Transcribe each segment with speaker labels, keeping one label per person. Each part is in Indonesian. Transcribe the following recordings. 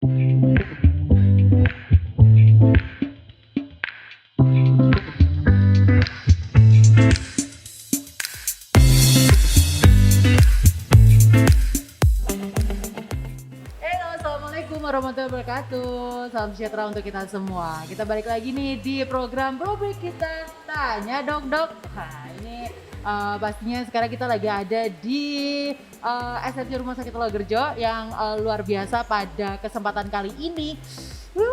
Speaker 1: Halo, assalamualaikum warahmatullahi wabarakatuh. Salam sejahtera untuk kita semua. Kita balik lagi nih di program rubrik kita Tanya Dok Dok. Nah ini pastinya sekarang kita lagi ada di SMC Rumah Sakit Logerjo yang luar biasa pada kesempatan kali ini.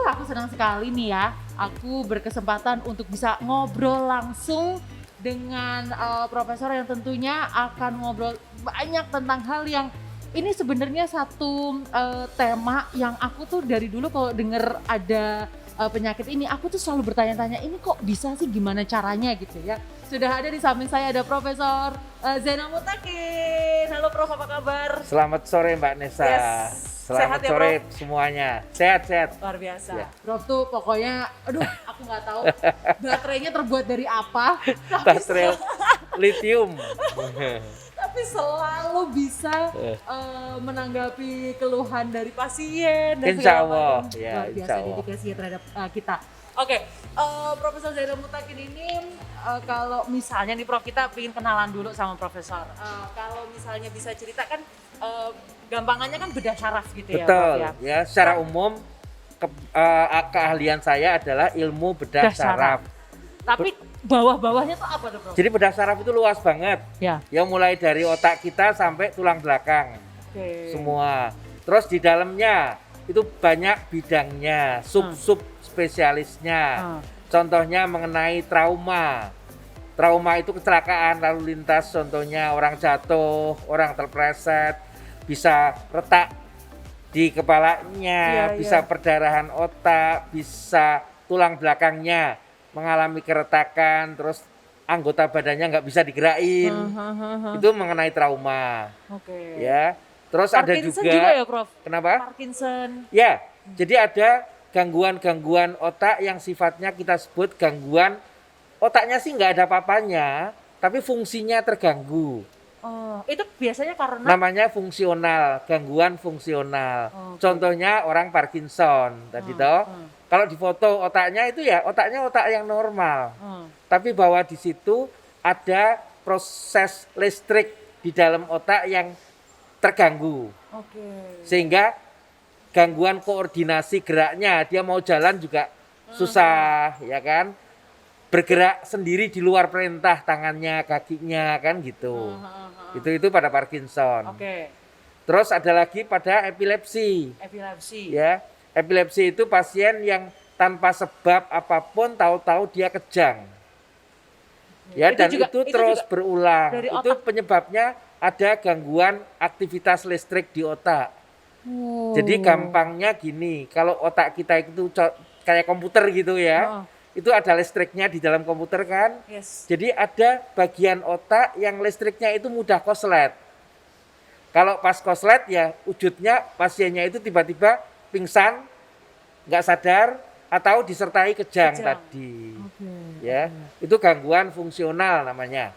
Speaker 1: Aku senang sekali nih ya. Aku berkesempatan untuk bisa ngobrol langsung dengan profesor yang tentunya akan ngobrol banyak tentang hal yang ini sebenarnya satu tema yang aku tuh dari dulu kalau denger ada penyakit ini, aku tuh selalu bertanya-tanya ini kok bisa sih, gimana caranya gitu ya. Sudah ada di samping saya ada Profesor Zainal Mutakin. Halo Prof, apa kabar?
Speaker 2: Selamat sore Mbak Nesa.
Speaker 1: Yes.
Speaker 2: Selamat
Speaker 1: Sehat ya,
Speaker 2: sore
Speaker 1: Prof?
Speaker 2: semuanya. Sehat-sehat.
Speaker 1: Luar biasa.
Speaker 2: Ya.
Speaker 1: Prof tuh pokoknya, aduh aku nggak tahu baterainya terbuat dari apa.
Speaker 2: Baterai lithium.
Speaker 1: Tapi selalu bisa menanggapi keluhan dari pasien dan
Speaker 2: Insya
Speaker 1: segala
Speaker 2: Allah,
Speaker 1: macam.
Speaker 2: ya,
Speaker 1: Luar
Speaker 2: insya
Speaker 1: biasa
Speaker 2: Allah.
Speaker 1: dedikasinya terhadap kita. Oke, Profesor Zainal Mutakin ini kalau misalnya nih Prof, kita ingin kenalan dulu sama Profesor. Kalau misalnya bisa ceritakan gampangannya kan bedah syaraf gitu ya, Prof
Speaker 2: Betul.
Speaker 1: ya.
Speaker 2: Ya, secara umum keahlian saya adalah ilmu bedah
Speaker 1: Bedah syaraf.
Speaker 2: saraf.
Speaker 1: Tapi bawah-bawahnya tuh apa tuh Prof?
Speaker 2: Jadi bedah saraf itu luas banget.
Speaker 1: Ya.
Speaker 2: Ya mulai dari otak kita sampai tulang belakang.
Speaker 1: Oke.
Speaker 2: Semua. Terus di dalamnya itu banyak bidangnya, sub-sub spesialisnya. Contohnya mengenai trauma. Trauma itu kecelakaan lalu lintas, contohnya orang jatuh, orang terpleset, bisa retak di kepalanya, bisa perdarahan otak, bisa tulang belakangnya mengalami keretakan, terus anggota badannya nggak bisa digerakin. Itu mengenai trauma.
Speaker 1: Oke.
Speaker 2: Ya. Terus
Speaker 1: Parkinson
Speaker 2: ada
Speaker 1: juga ya Prof?
Speaker 2: Kenapa?
Speaker 1: Parkinson.
Speaker 2: Ya, jadi ada gangguan-gangguan otak yang sifatnya kita sebut gangguan otaknya sih nggak ada apa-apanya, tapi fungsinya terganggu.
Speaker 1: Oh, itu biasanya karena
Speaker 2: Namanya fungsional, gangguan fungsional. Contohnya orang Parkinson tadi toh. Kalau difoto otaknya itu ya otaknya otak yang normal. Tapi bahwa di situ ada proses listrik di dalam otak yang terganggu. Sehingga gangguan koordinasi geraknya, dia mau jalan juga susah, ya kan? Bergerak sendiri di luar perintah tangannya, kakinya, kan gitu. Itu pada Parkinson. Terus ada lagi pada epilepsi.
Speaker 1: Epilepsi.
Speaker 2: Ya, epilepsi itu pasien yang tanpa sebab apapun tahu-tahu dia kejang. Ya, dan itu terus berulang. Itu penyebabnya ada gangguan aktivitas listrik di otak. Jadi gampangnya gini, kalau otak kita itu kayak komputer gitu ya, itu ada listriknya di dalam komputer kan. Jadi ada bagian otak yang listriknya itu mudah koslet. Kalau pas koslet ya wujudnya pasiennya itu tiba-tiba pingsan, nggak sadar, atau disertai kejang. Tadi. Ya, itu gangguan fungsional namanya.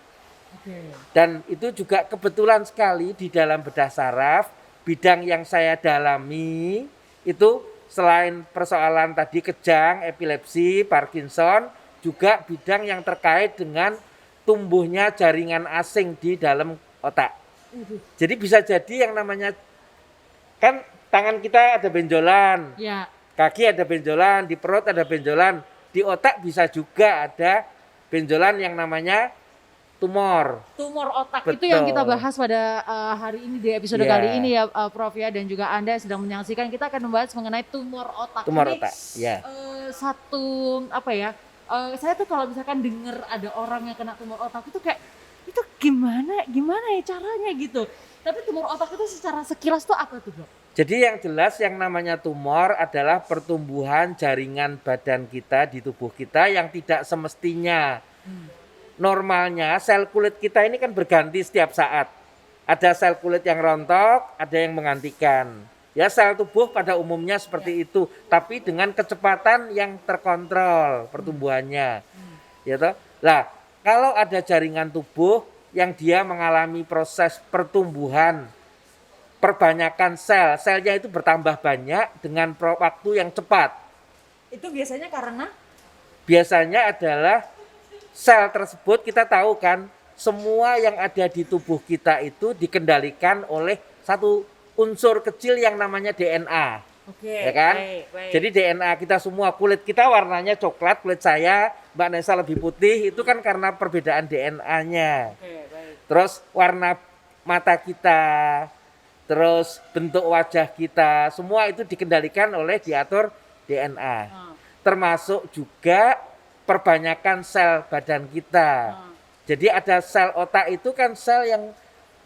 Speaker 2: Dan itu juga kebetulan sekali di dalam bedah saraf, bidang yang saya dalami itu selain persoalan tadi kejang, epilepsi, Parkinson, juga bidang yang terkait dengan tumbuhnya jaringan asing di dalam otak. Jadi bisa jadi yang namanya, kan tangan kita ada benjolan, kaki ada benjolan, di perut ada benjolan, di otak bisa juga ada benjolan yang namanya tumor
Speaker 1: otak.
Speaker 2: Betul.
Speaker 1: Itu yang kita bahas pada hari ini di episode kali ini ya Prof ya, dan juga Anda sedang menyaksikan, kita akan membahas mengenai tumor otak.
Speaker 2: Otak, ya.
Speaker 1: Satu apa ya? Saya tuh kalau misalkan dengar ada orang yang kena tumor otak itu kayak itu gimana ya caranya gitu. Tapi tumor otak itu secara sekilas tuh apa tuh, Dok?
Speaker 2: Jadi yang jelas yang namanya tumor adalah pertumbuhan jaringan badan kita di tubuh kita yang tidak semestinya. Normalnya sel kulit kita ini kan berganti setiap saat. Ada sel kulit yang rontok, ada yang menggantikan. Ya, sel tubuh pada umumnya seperti itu, tapi dengan kecepatan yang terkontrol pertumbuhannya. Ya toh? Lah, kalau ada jaringan tubuh yang dia mengalami proses pertumbuhan perbanyakan selnya itu bertambah banyak dengan waktu yang cepat.
Speaker 1: Itu biasanya karena?
Speaker 2: Biasanya adalah sel tersebut, kita tahu kan, semua yang ada di tubuh kita itu dikendalikan oleh satu unsur kecil yang namanya DNA.
Speaker 1: Oke,
Speaker 2: ya kan?
Speaker 1: Baik.
Speaker 2: Jadi DNA kita semua, kulit kita warnanya coklat, kulit saya, Mbak Nessa lebih putih, itu kan karena perbedaan DNA-nya.
Speaker 1: Baik.
Speaker 2: Terus warna mata kita, terus bentuk wajah kita, semua itu dikendalikan oleh diatur DNA. Termasuk juga perbanyakan sel badan kita. Jadi ada sel otak itu kan sel yang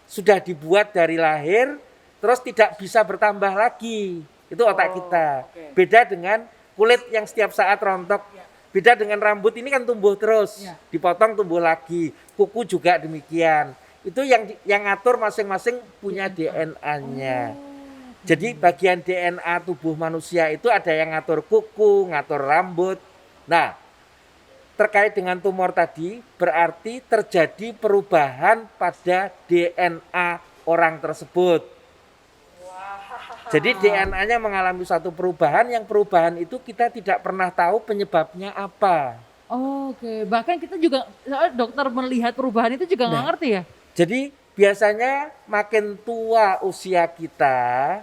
Speaker 2: sudah dibuat dari lahir, terus tidak bisa bertambah lagi. Itu otak kita. Beda dengan kulit yang setiap saat rontok. Beda dengan rambut, ini kan tumbuh terus, dipotong tumbuh lagi. Kuku juga demikian. Itu yang ngatur masing-masing punya DNA-nya. Jadi bagian DNA tubuh manusia itu ada yang ngatur kuku, ngatur rambut. Nah, terkait dengan tumor tadi berarti terjadi perubahan pada DNA orang tersebut. Jadi DNA-nya mengalami suatu perubahan, yang perubahan itu kita tidak pernah tahu penyebabnya apa.
Speaker 1: Oke, bahkan kita juga, dokter melihat perubahan itu juga nggak ngerti ya?
Speaker 2: Jadi biasanya makin tua usia kita,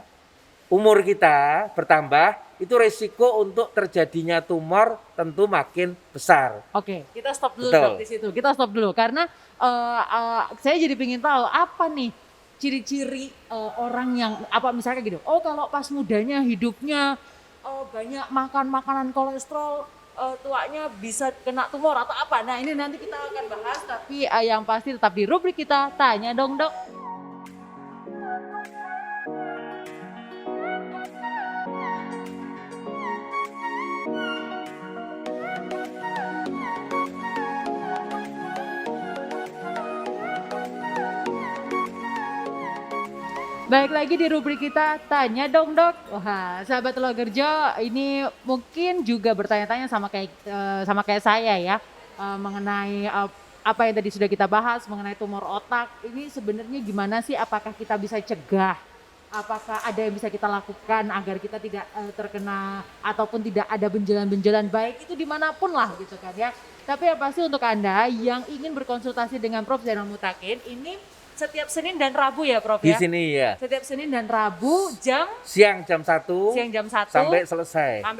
Speaker 2: umur kita bertambah, itu resiko untuk terjadinya tumor tentu makin besar.
Speaker 1: Oke, kita stop dulu dok di situ. Kita stop dulu karena saya jadi pengen tahu apa nih ciri-ciri orang yang apa misalnya gitu. Oh kalau pas mudanya hidupnya banyak makan makanan kolesterol, tuanya bisa kena tumor atau apa. Nah ini nanti kita akan bahas, tapi yang pasti tetap di rubrik kita Tanya Dong Dok. Baik lagi di rubrik kita Tanya Dong Dok. Wah, sahabat Logerjo ini mungkin juga bertanya-tanya sama kayak saya ya, mengenai apa yang tadi sudah kita bahas mengenai tumor otak. Ini sebenarnya gimana sih? Apakah kita bisa cegah? Apakah ada yang bisa kita lakukan agar kita tidak terkena ataupun tidak ada benjolan-benjolan baik itu dimanapun lah gitu kan ya. Tapi yang pasti untuk Anda yang ingin berkonsultasi dengan Prof. Zainal Mutakin ini setiap Senin dan Rabu ya Prof
Speaker 2: ya? Di
Speaker 1: ya?
Speaker 2: sini ya.
Speaker 1: Setiap Senin dan Rabu
Speaker 2: siang jam 1 sampai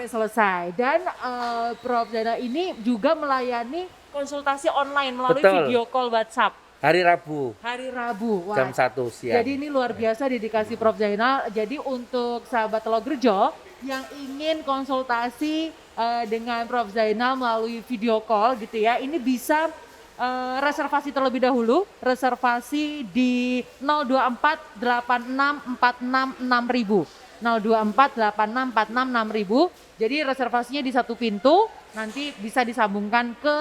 Speaker 2: selesai. Dan Prof Zainal ini juga melayani konsultasi online melalui video call WhatsApp. Hari Rabu. Wah, jam 1 siang. Jadi ini luar biasa dedikasi Prof Zainal. Jadi untuk sahabat Logerjo yang ingin konsultasi dengan Prof Zainal melalui video call gitu ya, ini bisa reservasi terlebih dahulu, reservasi di 024 86 46 6000. 024 86 46 6000. Jadi reservasinya di satu pintu, nanti bisa disambungkan ke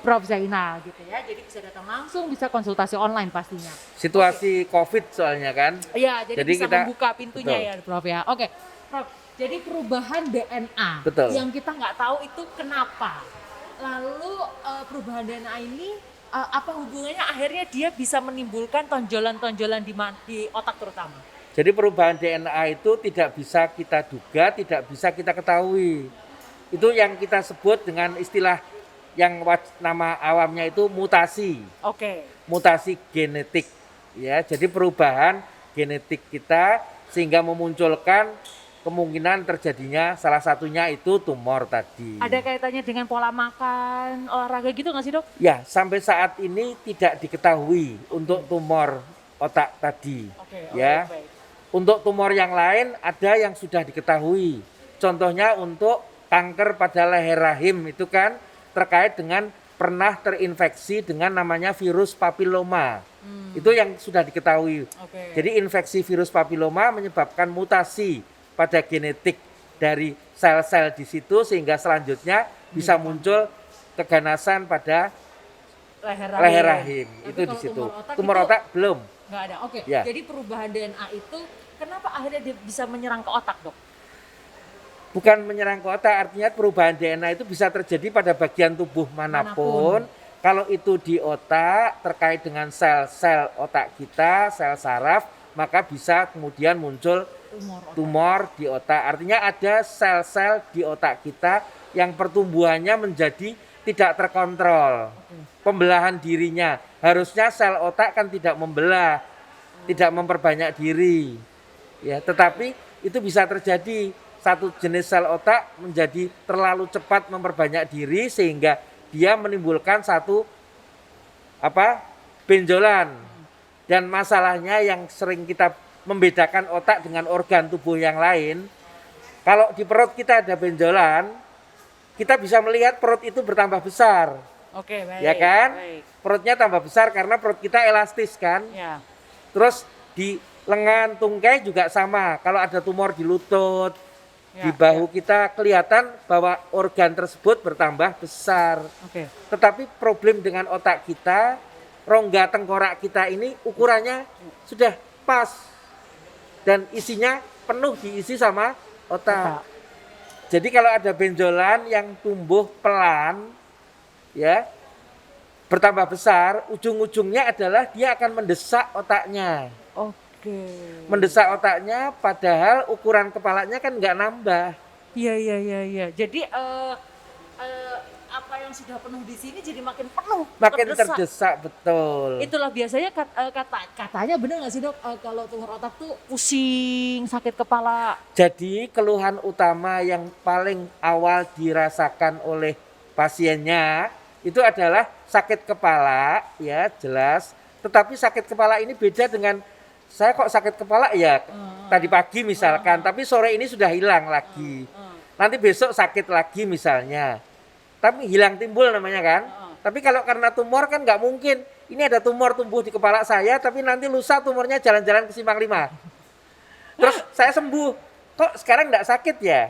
Speaker 2: Prof Zainal gitu ya. Jadi bisa datang langsung, bisa konsultasi online pastinya. Situasi Covid soalnya kan. Iya, jadi bisa kita membuka pintunya ya Prof ya. Oke, Prof. Jadi perubahan DNA yang kita nggak tahu itu kenapa. Lalu perubahan DNA ini apa hubungannya akhirnya dia bisa menimbulkan tonjolan-tonjolan di otak terutama? Jadi perubahan DNA itu tidak bisa kita duga, tidak bisa kita ketahui. Itu yang kita sebut dengan istilah yang nama awamnya itu mutasi. Mutasi genetik. Ya, jadi perubahan genetik kita sehingga memunculkan kemungkinan terjadinya salah satunya itu tumor tadi. Ada kaitannya dengan pola makan, olahraga gitu nggak sih dok? Ya, sampai saat ini tidak diketahui untuk tumor otak tadi. Baik. Untuk tumor yang lain ada yang sudah diketahui. Contohnya untuk kanker pada leher rahim itu kan terkait dengan pernah terinfeksi dengan namanya virus papiloma. Itu yang sudah diketahui. Jadi infeksi virus papiloma menyebabkan mutasi pada genetik dari sel-sel di situ sehingga selanjutnya bisa muncul keganasan pada leher rahim. Itu di situ. Tumor otak belum.
Speaker 1: Nggak ada. Ya. Jadi perubahan DNA itu kenapa akhirnya dia bisa menyerang ke otak, dok?
Speaker 2: Bukan menyerang ke otak, artinya perubahan DNA itu bisa terjadi pada bagian tubuh manapun. Kalau itu di otak terkait dengan sel-sel otak kita, sel saraf, maka bisa kemudian muncul tumor di otak. Artinya ada sel-sel di otak kita yang pertumbuhannya menjadi tidak terkontrol. Pembelahan dirinya. Harusnya sel otak kan tidak membelah, tidak memperbanyak diri. Ya, tetapi itu bisa terjadi. Satu jenis sel otak menjadi terlalu cepat memperbanyak diri sehingga dia menimbulkan satu benjolan. Dan masalahnya yang sering kita membedakan otak dengan organ tubuh yang lain, kalau di perut kita ada benjolan, kita bisa melihat perut itu bertambah besar.
Speaker 1: Oke, baik.
Speaker 2: Ya kan?
Speaker 1: Baik.
Speaker 2: Perutnya tambah besar karena perut kita elastis kan?
Speaker 1: Ya.
Speaker 2: Terus di lengan, tungkai juga sama. Kalau ada tumor di lutut, di bahu kita kelihatan bahwa organ tersebut bertambah besar.
Speaker 1: Oke.
Speaker 2: Tetapi problem dengan otak kita, rongga tengkorak kita ini ukurannya sudah pas dan isinya penuh diisi sama otak. Jadi kalau ada benjolan yang tumbuh pelan, ya bertambah besar, ujung-ujungnya adalah dia akan mendesak otaknya. Mendesak otaknya, padahal ukuran kepalanya kan nggak nambah.
Speaker 1: Iya. Jadi apa yang sudah penuh di sini jadi makin penuh,
Speaker 2: makin terdesak, betul.
Speaker 1: Itulah biasanya katanya benar nggak sih dok, kalau tumor otak tuh pusing, sakit kepala.
Speaker 2: Jadi keluhan utama yang paling awal dirasakan oleh pasiennya itu adalah sakit kepala, ya jelas. Tetapi sakit kepala ini beda dengan saya kok sakit kepala ya tadi pagi misalkan, tapi sore ini sudah hilang lagi. Nanti besok sakit lagi misalnya, tapi hilang timbul namanya kan. Tapi kalau karena tumor kan nggak mungkin. Ini ada tumor tumbuh di kepala saya, tapi nanti lusa tumornya jalan-jalan ke Simpang 5. Terus saya sembuh, kok sekarang nggak sakit ya?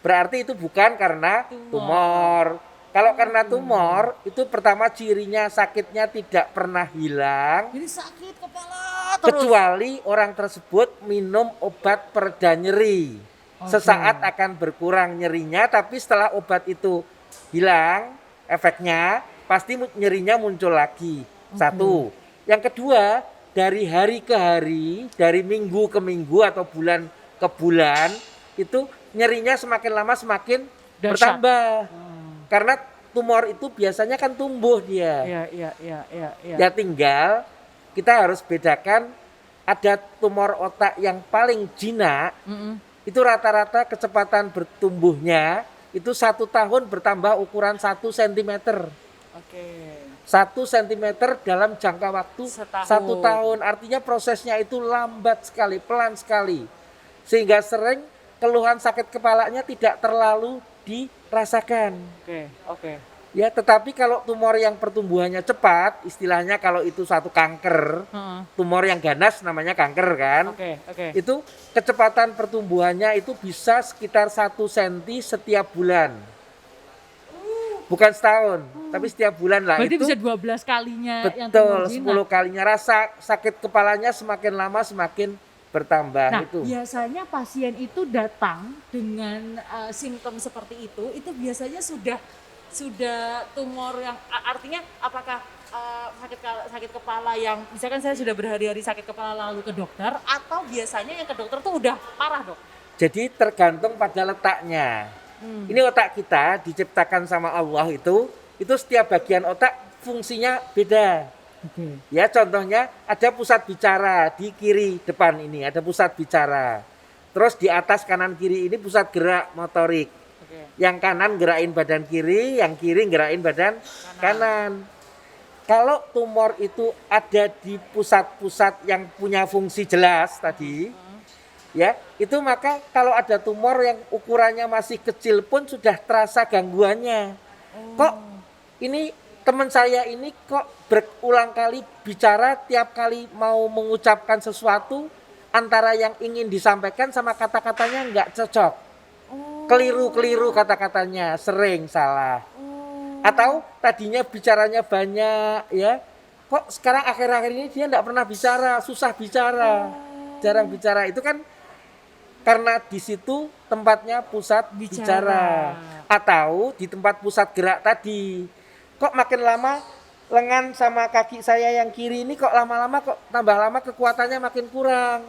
Speaker 2: Berarti itu bukan karena tumor. Kalau karena tumor, itu pertama cirinya sakitnya tidak pernah hilang.
Speaker 1: Jadi sakit kepala terus.
Speaker 2: Kecuali orang tersebut minum obat pereda nyeri. Sesaat akan berkurang nyerinya, tapi setelah obat itu hilang efeknya, pasti nyerinya muncul lagi. Satu. Yang kedua, dari hari ke hari, dari minggu ke minggu atau bulan ke bulan, itu nyerinya semakin lama semakin bertambah. Karena tumor itu biasanya kan tumbuh dia.
Speaker 1: Iya.
Speaker 2: Ya tinggal kita harus bedakan, ada tumor otak yang paling jinak, itu rata-rata kecepatan bertumbuhnya itu 1 tahun bertambah ukuran 1 cm. 1 cm dalam jangka waktu 1 tahun. Artinya prosesnya itu lambat sekali, pelan sekali. Sehingga sering keluhan sakit kepalanya tidak terlalu dirasakan.
Speaker 1: Oke.
Speaker 2: Ya, tetapi kalau tumor yang pertumbuhannya cepat, istilahnya kalau itu satu kanker, tumor yang ganas namanya kanker kan. Itu kecepatan pertumbuhannya itu bisa sekitar 1 cm setiap bulan. Bukan setahun, tapi setiap bulan lah.
Speaker 1: Berarti
Speaker 2: itu
Speaker 1: bisa 12 kalinya.
Speaker 2: Betul, 10 kalinya. Rasa sakit kepalanya semakin lama semakin bertambah.
Speaker 1: Nah,
Speaker 2: itu
Speaker 1: biasanya pasien itu datang dengan simptom seperti itu biasanya sudah tumor yang artinya apakah sakit kepala yang misalkan saya sudah berhari-hari sakit kepala lalu ke dokter, atau biasanya yang ke dokter tuh udah parah dok?
Speaker 2: Jadi tergantung pada letaknya. Ini otak kita diciptakan sama Allah itu setiap bagian otak fungsinya beda. Ya, contohnya ada pusat bicara di kiri depan ini, ada pusat bicara. Terus di atas kanan kiri ini pusat gerak motorik. Yang kanan gerakin badan kiri, yang kiri gerakin badan kanan. Kalau tumor itu ada di pusat-pusat yang punya fungsi jelas tadi, ya, itu maka kalau ada tumor yang ukurannya masih kecil pun sudah terasa gangguannya. Kok ini teman saya ini kok berulang kali bicara, tiap kali mau mengucapkan sesuatu antara yang ingin disampaikan sama kata-katanya nggak cocok. Keliru-keliru kata-katanya, sering salah. Atau tadinya bicaranya banyak, ya. Kok sekarang akhir-akhir ini dia nggak pernah bicara, susah bicara, jarang bicara. Itu kan karena di situ tempatnya pusat bicara. Atau di tempat pusat gerak tadi. Kok makin lama lengan sama kaki saya yang kiri ini kok lama-lama kok tambah lama kekuatannya makin kurang.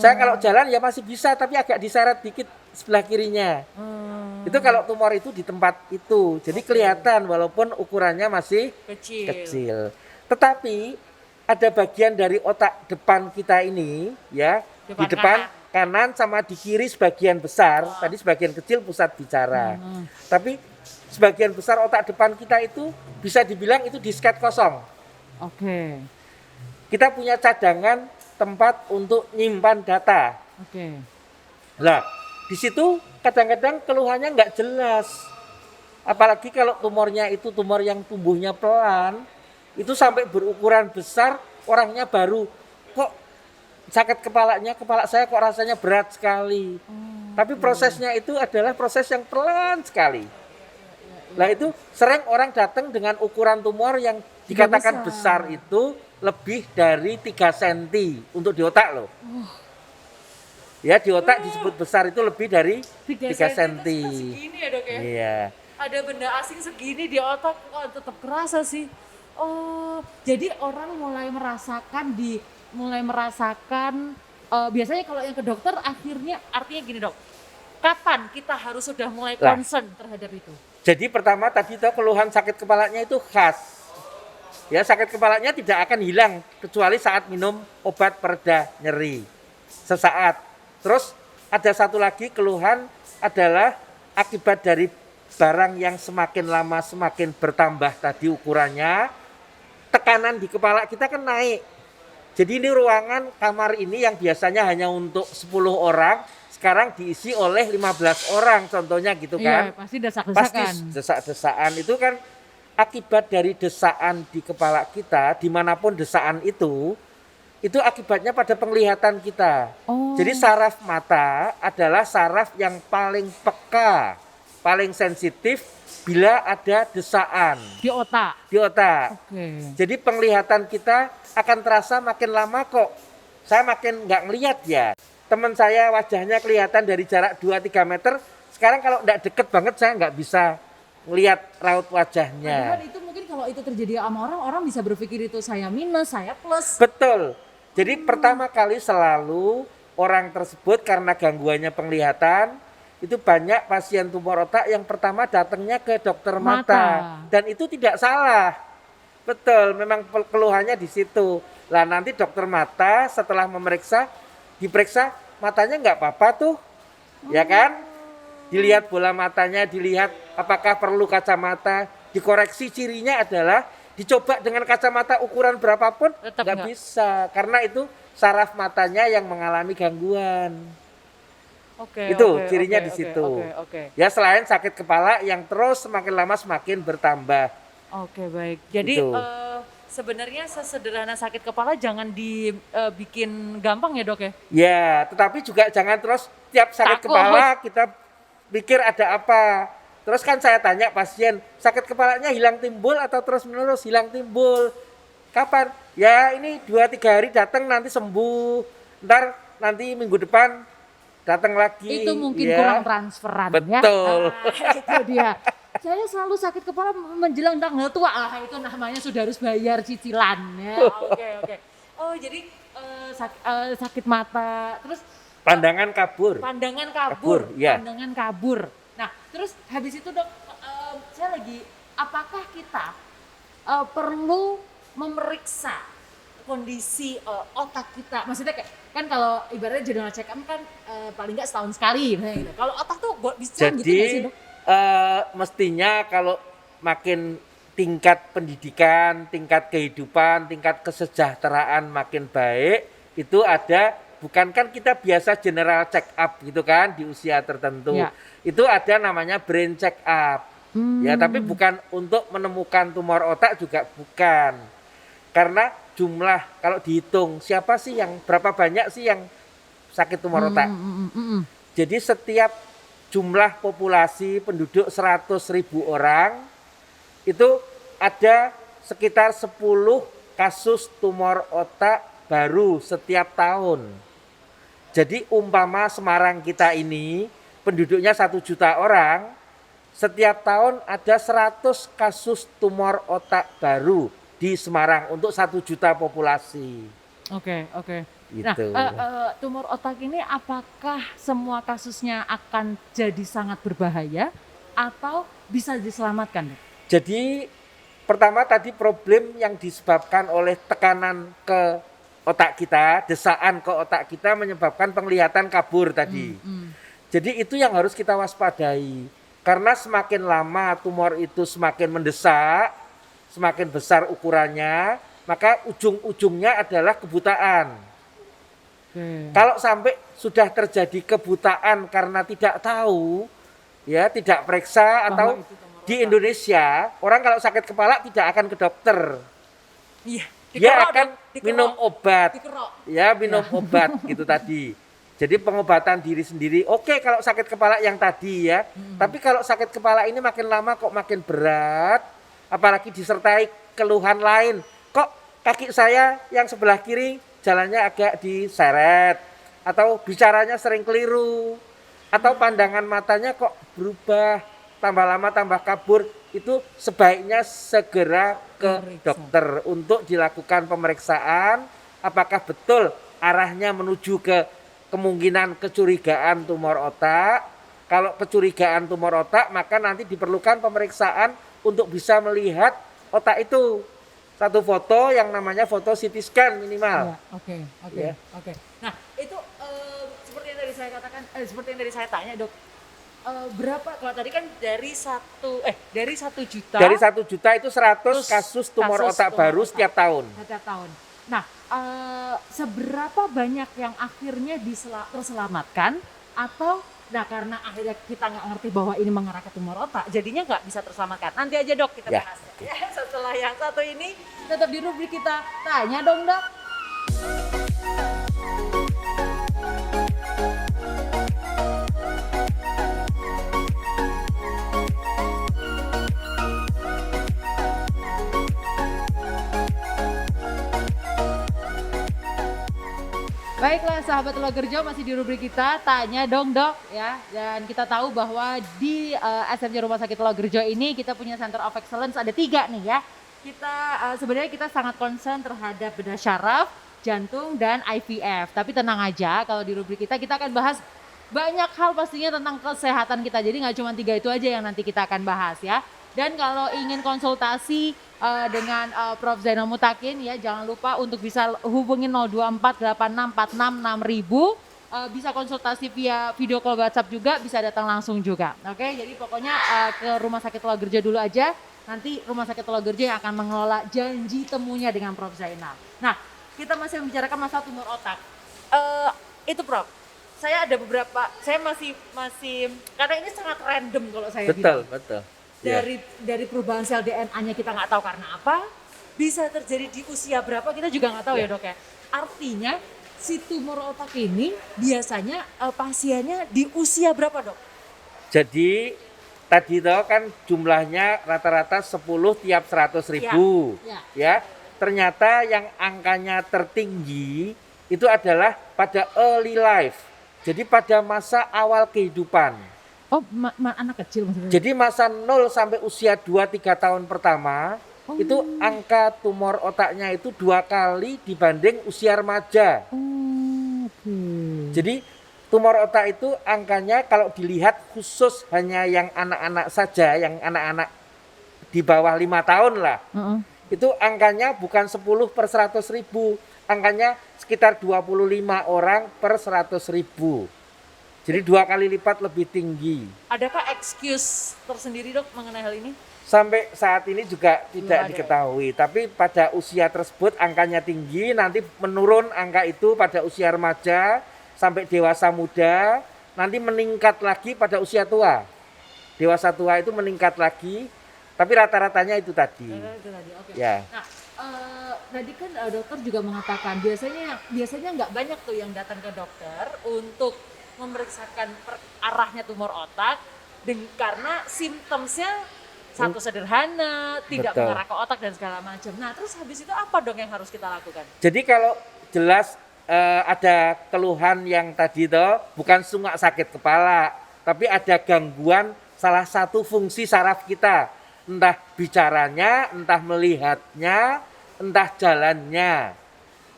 Speaker 2: Saya kalau jalan ya masih bisa tapi agak diseret dikit sebelah kirinya. Itu kalau tumor itu di tempat itu. Jadi kelihatan walaupun ukurannya masih kecil. Tetapi ada bagian dari otak depan kita ini ya, di depan kanan sama di kiri sebagian besar. Tadi sebagian kecil pusat bicara. Tapi sebagian besar otak depan kita itu bisa dibilang itu disket kosong.
Speaker 1: Oke.
Speaker 2: Kita punya cadangan tempat untuk nyimpan data.
Speaker 1: Oke.
Speaker 2: Lah, di situ kadang-kadang keluhannya nggak jelas. Apalagi kalau tumornya itu tumor yang tumbuhnya pelan, itu sampai berukuran besar, orangnya baru kok sakit kepalanya, kepala saya kok rasanya berat sekali. Tapi prosesnya itu adalah proses yang pelan sekali. Nah itu sering orang datang dengan ukuran tumor yang dikatakan besar itu lebih dari 3 cm untuk di otak loh. Ya di otak disebut besar itu lebih dari 3 cm.
Speaker 1: Segini ya dok ya?
Speaker 2: Iya.
Speaker 1: Ada benda asing segini di otak, oh, tetap kerasa sih. Oh, jadi orang mulai merasakan biasanya kalau yang ke dokter akhirnya artinya gini dok. Kapan kita harus sudah mulai concern terhadap itu?
Speaker 2: Jadi pertama tadi tuh keluhan sakit kepalanya itu khas. Ya sakit kepalanya tidak akan hilang kecuali saat minum obat pereda nyeri sesaat. Terus ada satu lagi keluhan adalah akibat dari barang yang semakin lama semakin bertambah tadi ukurannya, tekanan di kepala kita kan naik. Jadi ini ruangan kamar ini yang biasanya hanya untuk 10 orang, sekarang diisi oleh 15 orang contohnya gitu kan.
Speaker 1: Iya, pasti desak-desakan.
Speaker 2: Pasti desak-desakan itu kan akibat dari desaan di kepala kita, dimanapun desaan itu akibatnya pada penglihatan kita. Jadi saraf mata adalah saraf yang paling peka, paling sensitif bila ada desaan.
Speaker 1: Di otak?
Speaker 2: Di otak. Jadi penglihatan kita akan terasa makin lama kok, saya makin nggak ngelihat ya. Teman saya wajahnya kelihatan dari jarak 2-3 meter, sekarang kalau nggak deket banget saya nggak bisa ngelihat raut wajahnya.
Speaker 1: Padahal itu mungkin kalau itu terjadi sama orang bisa berpikir itu saya minus, saya plus.
Speaker 2: Betul. Jadi pertama kali selalu orang tersebut karena gangguannya penglihatan, itu banyak pasien tumor otak yang pertama datangnya ke dokter mata. Dan itu tidak salah. Betul, memang keluhannya di situ. Lah nanti dokter mata setelah diperiksa matanya nggak apa-apa tuh, ya kan? Dilihat bola matanya, dilihat apakah perlu kacamata, dikoreksi cirinya adalah dicoba dengan kacamata ukuran berapapun nggak bisa karena itu saraf matanya yang mengalami gangguan. Cirinya di situ. Ya selain sakit kepala yang terus semakin lama semakin bertambah.
Speaker 1: Oke, baik. Jadi sebenarnya sesederhana sakit kepala jangan dibikin gampang ya dok ya?
Speaker 2: Ya, tetapi juga jangan terus tiap sakit kepala kita pikir ada apa. Terus kan saya tanya pasien, sakit kepalanya hilang timbul atau terus menerus hilang timbul? Kapan? Ya ini 2-3 hari datang nanti sembuh. Ntar nanti minggu depan datang lagi.
Speaker 1: Itu mungkin kurang transferan.
Speaker 2: Betul.
Speaker 1: Ya. Itu dia. Saya selalu sakit kepala menjelang tanggal tua. Itu namanya sudah harus bayar cicilannya. Oke. Oh jadi sakit mata. Terus
Speaker 2: pandangan kabur. Ya.
Speaker 1: Pandangan kabur. Nah, terus habis itu dok, saya lagi, apakah kita perlu memeriksa kondisi otak kita? Maksudnya kayak, kan kalau ibaratnya general check up kan paling nggak setahun sekali. Gitu. Kalau otak tuh bisa gitu nggak sih dok?
Speaker 2: Mestinya kalau makin tingkat pendidikan, tingkat kehidupan, tingkat kesejahteraan makin baik, itu ada. Bukan kan kita biasa general check up gitu kan di usia tertentu. Ya. Itu ada namanya brain check up. Ya, tapi bukan untuk menemukan tumor otak juga bukan. Karena jumlah kalau dihitung siapa sih yang berapa banyak sih yang sakit tumor otak. Jadi setiap jumlah populasi penduduk 100.000 orang itu ada sekitar 10 kasus tumor otak baru setiap tahun. Jadi umpama Semarang kita ini penduduknya 1 juta orang, setiap tahun ada 100 kasus tumor otak baru di Semarang untuk 1 juta populasi.
Speaker 1: Oke.
Speaker 2: Gitu.
Speaker 1: Nah, tumor otak ini apakah semua kasusnya akan jadi sangat berbahaya atau bisa diselamatkan?
Speaker 2: Jadi pertama tadi problem yang disebabkan oleh tekanan ke otak kita, desaan ke otak kita menyebabkan penglihatan kabur tadi. Jadi itu yang harus kita waspadai. Karena semakin lama tumor itu semakin mendesak, semakin besar ukurannya, maka ujung-ujungnya adalah kebutaan. Kalau sampai sudah terjadi kebutaan karena tidak tahu, ya tidak periksa, atau di Indonesia orang kalau sakit kepala tidak akan ke dokter.
Speaker 1: Iya.
Speaker 2: Dia akan minum obat, ya minum obat gitu tadi. Jadi pengobatan diri sendiri. Oke, kalau sakit kepala yang tadi ya. Tapi kalau sakit kepala ini makin lama kok makin berat, apalagi disertai keluhan lain. Kok kaki saya yang sebelah kiri jalannya agak diseret, atau bicaranya sering keliru, atau pandangan matanya kok berubah, tambah lama tambah kabur, itu sebaiknya segera ke dokter untuk dilakukan pemeriksaan apakah betul arahnya menuju ke kemungkinan kecurigaan tumor otak. Kalau kecurigaan tumor otak, maka nanti diperlukan pemeriksaan untuk bisa melihat otak itu. Satu foto yang namanya foto CT scan minimal.
Speaker 1: Oke. Nah, itu seperti yang tadi saya katakan, seperti yang tadi saya tanya, Dok. Berapa kalau tadi kan dari 1 juta.
Speaker 2: Dari 1 juta itu 100 kasus tumor otak baru setiap tahun.
Speaker 1: Nah, seberapa banyak yang akhirnya terselamatkan, atau karena akhirnya kita nggak ngerti bahwa ini mengarah ke tumor otak, jadinya nggak bisa terselamatkan. Nanti aja, Dok, kita bahas. Ya, setelah yang satu ini tetap di rubrik kita Tanya Dong, Dok. Baiklah sahabat Logerjo, masih di rubrik kita Tanya Dong Dok ya. Dan kita tahu bahwa di SMJ Rumah Sakit Logerjo ini kita punya Center of Excellence, ada 3 nih ya. Kita sebenarnya kita sangat concern terhadap bedah syaraf, jantung, dan IVF. Tapi tenang aja, kalau di rubrik kita akan bahas banyak hal pastinya tentang kesehatan kita. Jadi nggak cuma 3 itu aja yang nanti kita akan bahas ya. Dan kalau ingin konsultasi dengan Prof. Zainal Mutakin ya, jangan lupa untuk bisa hubungi 02486466000. Bisa konsultasi via video call WhatsApp juga, bisa datang langsung juga. Oke, jadi pokoknya ke Rumah Sakit Logerjo dulu aja. Nanti Rumah Sakit Logerjo yang akan mengelola janji temunya dengan Prof. Zainal. Nah, kita masih membicarakan masalah tumor otak. Itu Prof, saya ada beberapa, saya masih karena ini sangat random kalau saya bilang.
Speaker 2: Betul.
Speaker 1: Dari perubahan sel DNA-nya kita nggak tahu karena apa, bisa terjadi di usia berapa kita juga nggak tahu ya Dok ya. Artinya si tumor otak ini biasanya pasiennya di usia berapa, Dok?
Speaker 2: Jadi tadi itu kan jumlahnya rata-rata 10 tiap 100.000 ya. Ternyata yang angkanya tertinggi itu adalah pada early life, jadi pada masa awal kehidupan.
Speaker 1: Oh, anak kecil maksudnya?
Speaker 2: Jadi masa 0 sampai usia 2-3 tahun pertama, itu angka tumor otaknya itu 2 kali dibanding usia remaja. Jadi tumor otak itu angkanya kalau dilihat khusus hanya yang anak-anak saja, yang anak-anak di bawah 5 tahun lah. Itu angkanya bukan 10 per 100.000, angkanya sekitar 25 orang per 100.000. Jadi 2 kali lipat lebih tinggi.
Speaker 1: Adakah excuse tersendiri, Dok, mengenai hal ini?
Speaker 2: Sampai saat ini juga tidak diketahui. Tapi pada usia tersebut angkanya tinggi, nanti menurun angka itu pada usia remaja sampai dewasa muda, nanti meningkat lagi pada usia tua. Dewasa tua itu meningkat lagi, tapi rata-ratanya itu tadi.
Speaker 1: Okay. Ya. Nah, tadi kan dokter juga mengatakan biasanya nggak banyak tuh yang datang ke dokter untuk memeriksakan arahnya tumor otak, karena simptomnya satu sederhana, tidak mengarah ke otak dan segala macam. Nah, terus habis itu apa dong yang harus kita lakukan?
Speaker 2: Jadi kalau jelas ada keluhan yang tadi itu bukan cuma sakit kepala, tapi ada gangguan salah satu fungsi saraf kita, entah bicaranya, entah melihatnya, entah jalannya.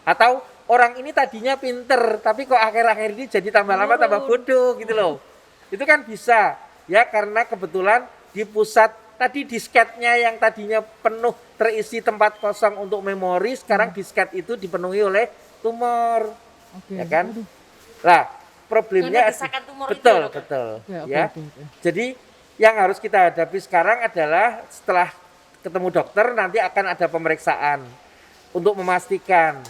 Speaker 2: Atau orang ini tadinya pinter, tapi kok akhir-akhir ini jadi tambah lama tambah bodoh gitu loh. Itu kan bisa, ya karena kebetulan di pusat tadi disketnya yang tadinya penuh terisi tempat kosong untuk memori, sekarang disket itu dipenuhi oleh tumor. Ya kan? Lah, problemnya betul. Ya. Jadi yang harus kita hadapi sekarang adalah setelah ketemu dokter nanti akan ada pemeriksaan untuk memastikan.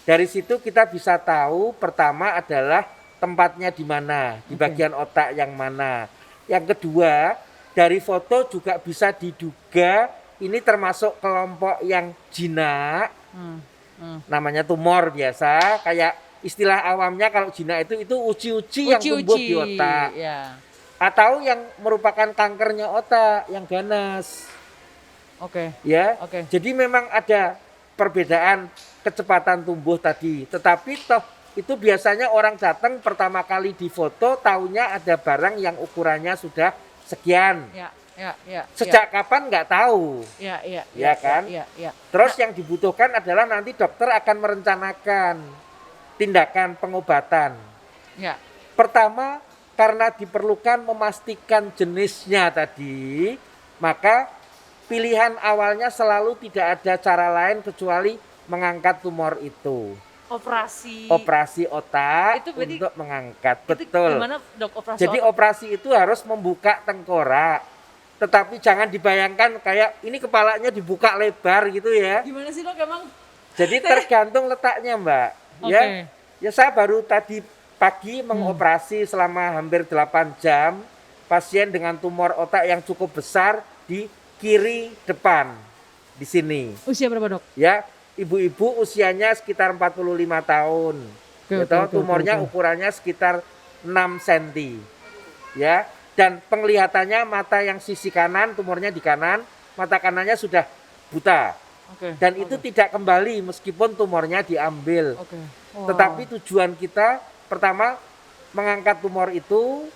Speaker 2: Dari situ kita bisa tahu pertama adalah tempatnya di mana, di bagian otak yang mana. Yang kedua, dari foto juga bisa diduga ini termasuk kelompok yang jinak. Namanya tumor biasa, kayak istilah awamnya kalau jinak itu uci-uci yang tumbuh di otak.
Speaker 1: Ya.
Speaker 2: Atau yang merupakan kankernya otak yang ganas. Ya. Jadi memang ada perbedaan kecepatan tumbuh tadi, tetapi toh itu biasanya orang datang pertama kali difoto taunya ada barang yang ukurannya sudah sekian. Sejak kapan nggak tahu. Ya kan? Terus yang dibutuhkan adalah nanti dokter akan merencanakan tindakan pengobatan. Pertama, karena diperlukan memastikan jenisnya tadi, maka pilihan awalnya selalu tidak ada cara lain kecuali mengangkat tumor itu. Operasi otak itu untuk mengangkat. Betul.
Speaker 1: Gimana, Dok,
Speaker 2: Jadi operasi itu harus membuka tengkorak. Tetapi jangan dibayangkan kayak ini kepalanya dibuka lebar gitu ya.
Speaker 1: Gimana sih, Dok, emang?
Speaker 2: Jadi tergantung letaknya, Mbak. Ya saya baru tadi pagi mengoperasi selama hampir 8 jam pasien dengan tumor otak yang cukup besar di kiri depan di sini.
Speaker 1: Usia berapa, Dok?
Speaker 2: Ya, ibu-ibu usianya sekitar 45 tahun. Tumornya ukurannya sekitar 6 cm. Ya, dan penglihatannya mata yang sisi kanan, tumornya di kanan, mata kanannya sudah buta. Dan itu tidak kembali meskipun tumornya diambil. Tetapi tujuan kita pertama mengangkat tumor itu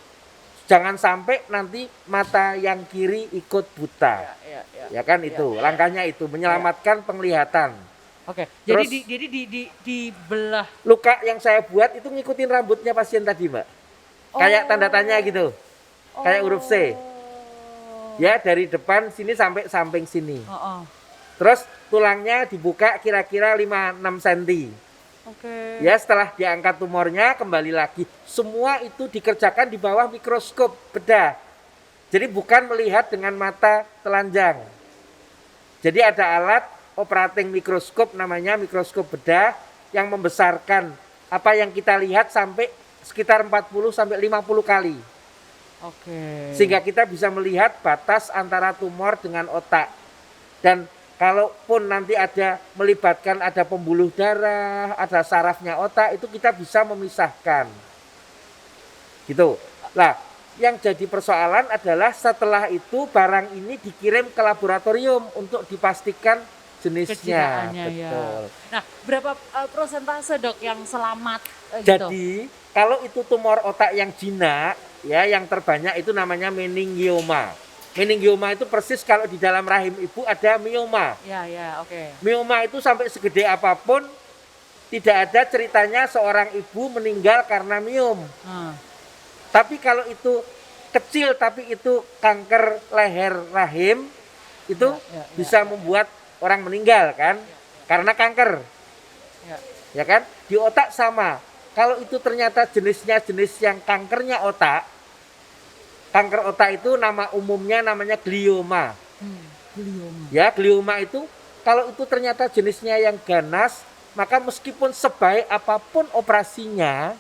Speaker 2: jangan sampai nanti mata yang kiri ikut buta. Ya kan itu, langkahnya itu menyelamatkan penglihatan.
Speaker 1: Jadi dibelah.
Speaker 2: Luka yang saya buat itu ngikutin rambutnya pasien tadi, Mbak. Kayak tanda tanya gitu. Kayak huruf C. Ya, dari depan sini sampai samping sini. Terus tulangnya dibuka kira-kira 5-6 cm. Ya, setelah diangkat tumornya kembali lagi. Semua itu dikerjakan di bawah mikroskop bedah. Jadi bukan melihat dengan mata telanjang. Jadi ada alat operating mikroskop namanya mikroskop bedah yang membesarkan apa yang kita lihat sampai sekitar 40 sampai 50 kali. Sehingga kita bisa melihat batas antara tumor dengan otak. Dan kalaupun nanti ada melibatkan ada pembuluh darah, ada sarafnya otak, itu kita bisa memisahkan. Gitu. Nah, yang jadi persoalan adalah setelah itu barang ini dikirim ke laboratorium untuk dipastikan jenisnya. Betul.
Speaker 1: Nah, berapa persentase, Dok, yang selamat
Speaker 2: Jadi, kalau itu tumor otak yang jinak, ya yang terbanyak itu namanya meningioma. Meningioma itu persis kalau di dalam rahim ibu ada mioma. Mioma itu sampai segede apapun tidak ada ceritanya seorang ibu meninggal karena miom. Tapi kalau itu kecil tapi itu kanker leher rahim itu bisa membuat orang meninggal kan? Karena kanker. Ya kan? Di otak sama. Kalau itu ternyata jenisnya jenis yang kankernya otak, kanker otak itu nama umumnya namanya glioma. Ya, glioma itu kalau itu ternyata jenisnya yang ganas, maka meskipun sebaik apapun operasinya,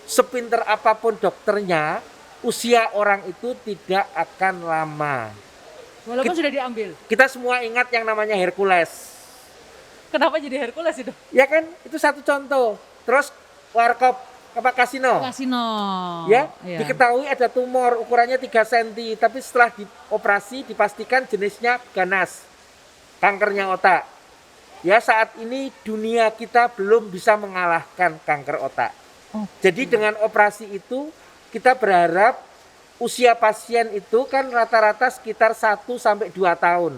Speaker 2: sepinter apapun dokternya, usia orang itu tidak akan lama.
Speaker 1: Walaupun sudah diambil.
Speaker 2: Kita semua ingat yang namanya Hercules.
Speaker 1: Kenapa jadi Hercules itu?
Speaker 2: Ya kan, itu satu contoh. Terus warkop kasino. Ya, diketahui ada tumor ukurannya 3 cm, tapi setelah dioperasi dipastikan jenisnya ganas. Kankernya otak. Ya, saat ini dunia kita belum bisa mengalahkan kanker otak. Jadi dengan operasi itu kita berharap usia pasien itu kan rata-rata sekitar 1-2 tahun.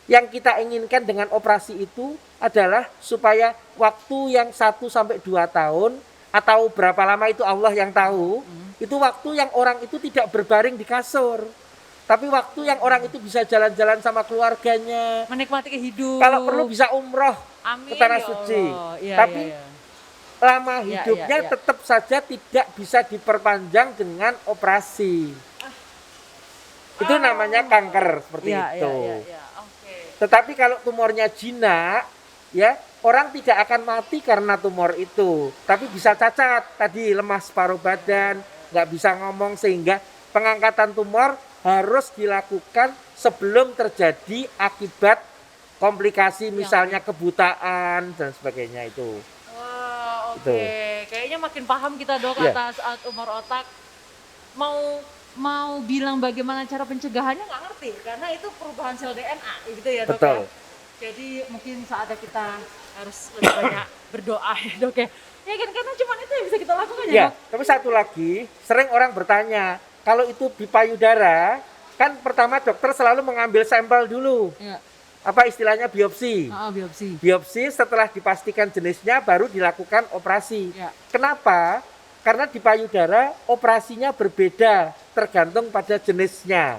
Speaker 2: Yang kita inginkan dengan operasi itu adalah supaya waktu yang 1-2 tahun atau berapa lama itu Allah yang tahu, itu waktu yang orang itu tidak berbaring di kasur. Tapi waktu yang orang itu bisa jalan-jalan sama keluarganya,
Speaker 1: menikmati hidup.
Speaker 2: Kalau perlu bisa umroh ke Tanah Suci. Tapi lama hidupnya tetap saja tidak bisa diperpanjang dengan operasi. Itu namanya kanker seperti itu. Tetapi kalau tumornya jinak, ya orang tidak akan mati karena tumor itu, tapi bisa cacat, tadi lemas paruh badan, nggak bisa ngomong, sehingga pengangkatan tumor harus dilakukan sebelum terjadi akibat komplikasi, misalnya kebutaan dan sebagainya itu.
Speaker 1: Oke. Kayaknya makin paham kita, Dok, atas tumor otak. Mau bilang bagaimana cara pencegahannya nggak ngerti, karena itu perubahan sel DNA gitu ya, Dok.
Speaker 2: Betul.
Speaker 1: Ya? Jadi mungkin saatnya kita harus lebih banyak berdoa ya, Dok ya. Ya kan, karena cuma itu yang bisa kita lakukan ya, Dok.
Speaker 2: Tapi satu lagi, sering orang bertanya, kalau itu di payudara, kan pertama dokter selalu mengambil sampel dulu. Apa istilahnya, biopsi. Biopsi setelah dipastikan jenisnya baru dilakukan operasi. Kenapa? Karena di payudara operasinya berbeda tergantung pada jenisnya.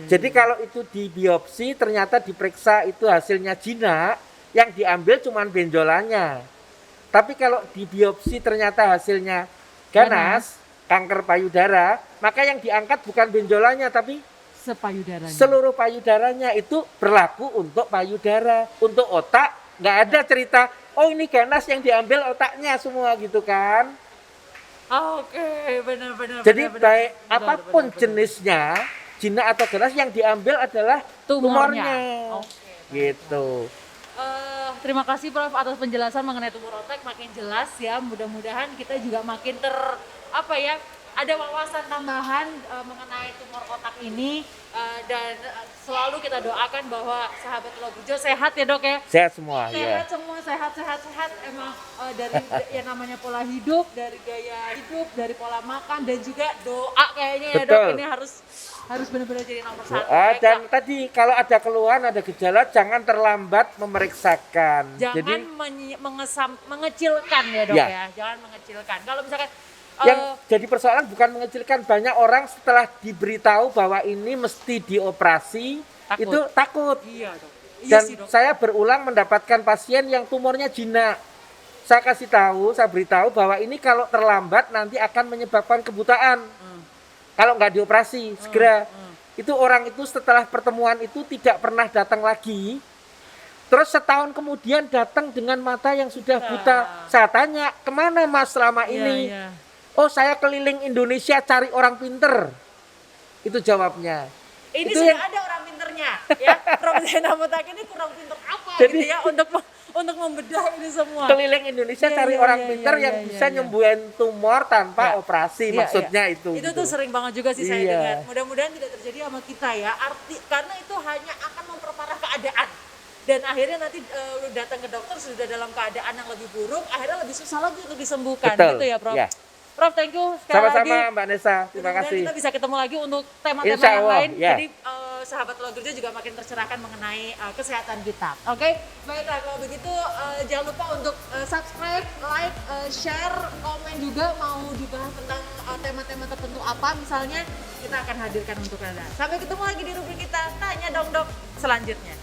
Speaker 2: Jadi kalau itu di biopsi ternyata diperiksa itu hasilnya jinak, yang diambil cuma benjolannya. Tapi kalau di biopsi ternyata hasilnya ganas, kanker payudara, maka yang diangkat bukan benjolannya tapi seluruh payudaranya. Itu berlaku untuk payudara. Untuk otak nggak ada cerita, oh ini ganas yang diambil otaknya semua gitu kan.
Speaker 1: Benar.
Speaker 2: Jadi baik apapun jenisnya, jinak atau ganas, yang diambil adalah tumornya. Gitu.
Speaker 1: Terima kasih Prof atas penjelasan mengenai tumor otak, makin jelas ya. Mudah-mudahan kita juga makin ada wawasan tambahan mengenai tumor otak ini, dan selalu kita doakan bahwa sahabat Loburjo sehat ya, Dok ya.
Speaker 2: Sehat semua.
Speaker 1: Semua sehat. Emang dari yang namanya pola hidup, dari gaya hidup, dari pola makan, dan juga doa kayaknya ya, Dok. Ini harus benar-benar jadi nomor satu.
Speaker 2: Dan tadi kalau ada keluhan, ada gejala, jangan terlambat memeriksakan.
Speaker 1: Jangan mengecilkan ya, Dok ya. Jangan mengecilkan. Kalau misalkan
Speaker 2: yang jadi persoalan bukan mengecilkan, banyak orang setelah diberitahu bahwa ini mesti dioperasi itu takut. Dok. Dan saya berulang mendapatkan pasien yang tumornya jinak. Saya beritahu bahwa ini kalau terlambat nanti akan menyebabkan kebutaan. Kalau nggak dioperasi segera. Itu orang itu setelah pertemuan itu tidak pernah datang lagi. Terus setahun kemudian datang dengan mata yang sudah buta. Saya tanya, kemana Mas selama ini? Oh, saya keliling Indonesia cari orang pinter. Itu jawabnya.
Speaker 1: Ini itu sudah ada orang pinternya, ya. Prof Zainal Mutakin ini kurang pinter apa gitu ya untuk membedah ini semua.
Speaker 2: Keliling Indonesia cari orang pinter yang bisa nyembuhin tumor tanpa operasi, maksudnya itu.
Speaker 1: Itu tuh sering banget juga sih saya dengar. Mudah-mudahan tidak terjadi sama kita ya. Karena itu hanya akan memperparah keadaan. Dan akhirnya nanti datang ke dokter sudah dalam keadaan yang lebih buruk, akhirnya lebih susah lagi untuk disembuhkan.
Speaker 2: Betul.
Speaker 1: Gitu ya, Prof. Prof, thank you sekali lagi.
Speaker 2: Sama-sama Mbak Nesa, terima kasih.
Speaker 1: Kita bisa ketemu lagi untuk tema-tema yang lain. Jadi sahabat Loburjo juga makin tercerahkan mengenai kesehatan kita. Oke, baiklah kalau begitu jangan lupa untuk subscribe, like, share, komen juga, mau dibahas tentang tema-tema tertentu apa misalnya, kita akan hadirkan untuk Anda. Sampai ketemu lagi di rubrik kita Tanya Dong Dok selanjutnya.